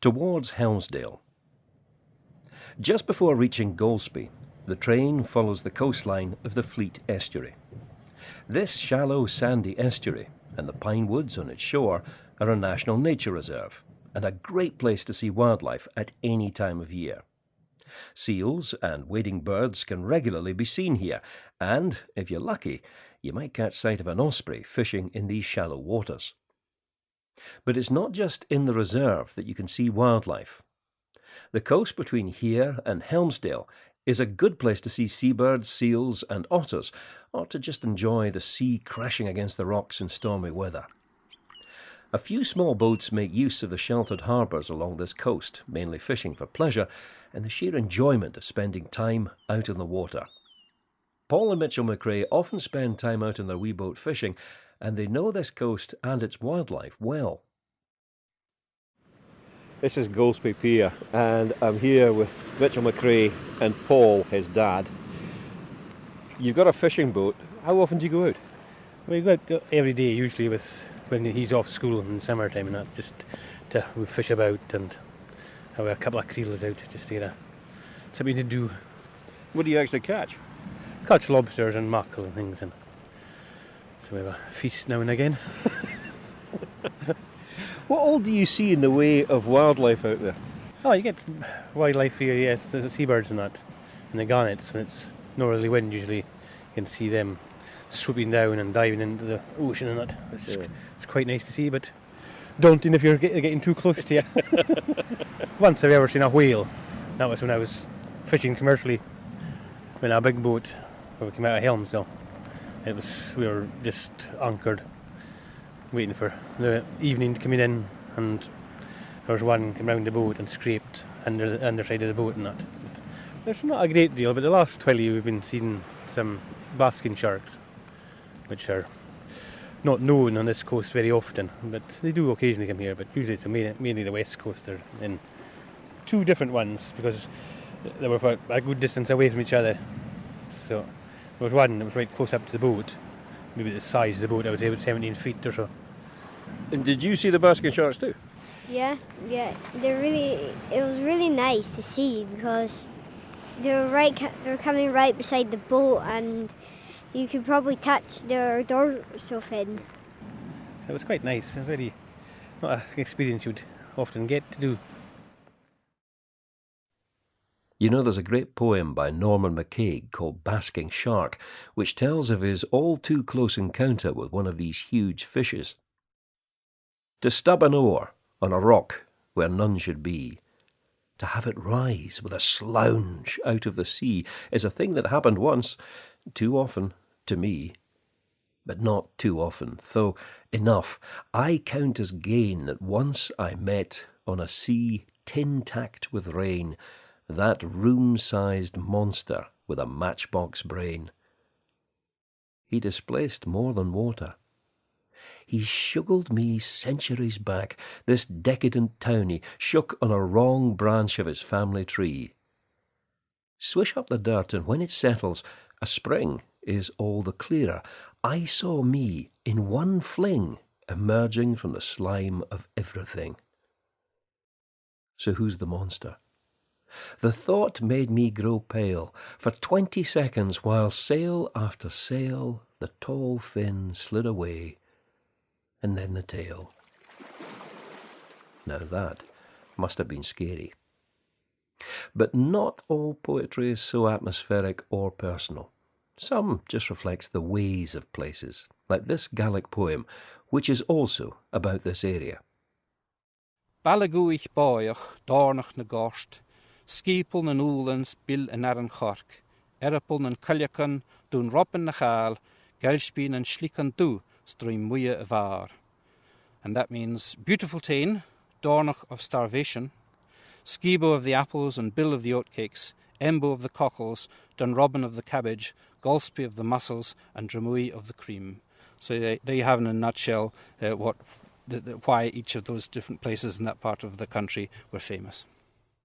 towards Helmsdale. Just before reaching Golspie, the train follows the coastline of the Fleet estuary. This shallow, sandy estuary and the pine woods on its shore are a national nature reserve and a great place to see wildlife at any time of year. Seals and wading birds can regularly be seen here, and, if you're lucky, you might catch sight of an osprey fishing in these shallow waters. But it's not just in the reserve that you can see wildlife. The coast between here and Helmsdale is a good place to see seabirds, seals and otters, or to just enjoy the sea crashing against the rocks in stormy weather. A few small boats make use of the sheltered harbours along this coast, mainly fishing for pleasure and the sheer enjoyment of spending time out on the water. Paul and Mitchell McRae often spend time out in their wee boat fishing, and they know this coast and its wildlife well. This is Golspie Pier, and I'm here with Mitchell McRae and Paul, his dad. You've got a fishing boat. How often do you go out? We go out every day, usually when he's off school in summertime and that, just to we fish about and have a couple of creels out just to get something to do. What do you actually catch? Catch lobsters and mackerel and things, and so we have a feast now and again. What all do you see in the way of wildlife out there? Oh, you get wildlife here, yes, the seabirds and that, and the gannets. When it's northerly wind, usually you can see them swooping down and diving into the ocean and that. It's quite nice to see, but daunting if you're getting too close to you. Once I've ever seen a whale. That was when I was fishing commercially in a big boat when we came out of Helmsdale. We were just anchored, waiting for the evening to come in, and there was one came round the boat and scraped under the underside of the boat and that. But there's not a great deal, but the last 20 we've been seeing some basking sharks, which are not known on this coast very often, but they do occasionally come here, but usually it's mainly the west coast. They're in two different ones because they were for a good distance away from each other. So there was one that was right close up to the boat, maybe the size of the boat, I would say about 17 feet or so. And did you see the basking sharks too? Yeah. It was really nice to see because they were coming right beside the boat, and you could probably touch their dorsal fin. So it was quite nice. It was really not an experience you'd often get to do. You know, there's a great poem by Norman MacCaig called Basking Shark, which tells of his all-too-close encounter with one of these huge fishes. To stub an oar on a rock where none should be, to have it rise with a slouch out of the sea, is a thing that happened once, too often, to me. But not too often, though enough. I count as gain that once I met on a sea tin-tacked with rain that room-sized monster with a matchbox brain. He displaced more than water. He shuggled me centuries back, this decadent townie, shook on a wrong branch of his family tree. Swish up the dirt, and when it settles, a spring is all the clearer. I saw me, in one fling, emerging from the slime of everything. So who's the monster? The thought made me grow pale. For 20 seconds, while sail after sail, the tall fin slid away, and then the tail. Now that must have been scary. But not all poetry is so atmospheric or personal. Some just reflects the ways of places, like this Gaelic poem, which is also about this area. Ballagúich báoch, dárnach na gást, skipel na úlans bil an aran chark, erapel na cullachan, dún robin na chal, gelspien and schlikan du, stream muye a var. And that means beautiful tain, dárnach of starvation, skibo of the apples and bill of the oatcakes, embo of the cockles, dun robin of the cabbage, golspie of the mussels, and dramui of the cream. So there you have in a nutshell why each of those different places in that part of the country were famous.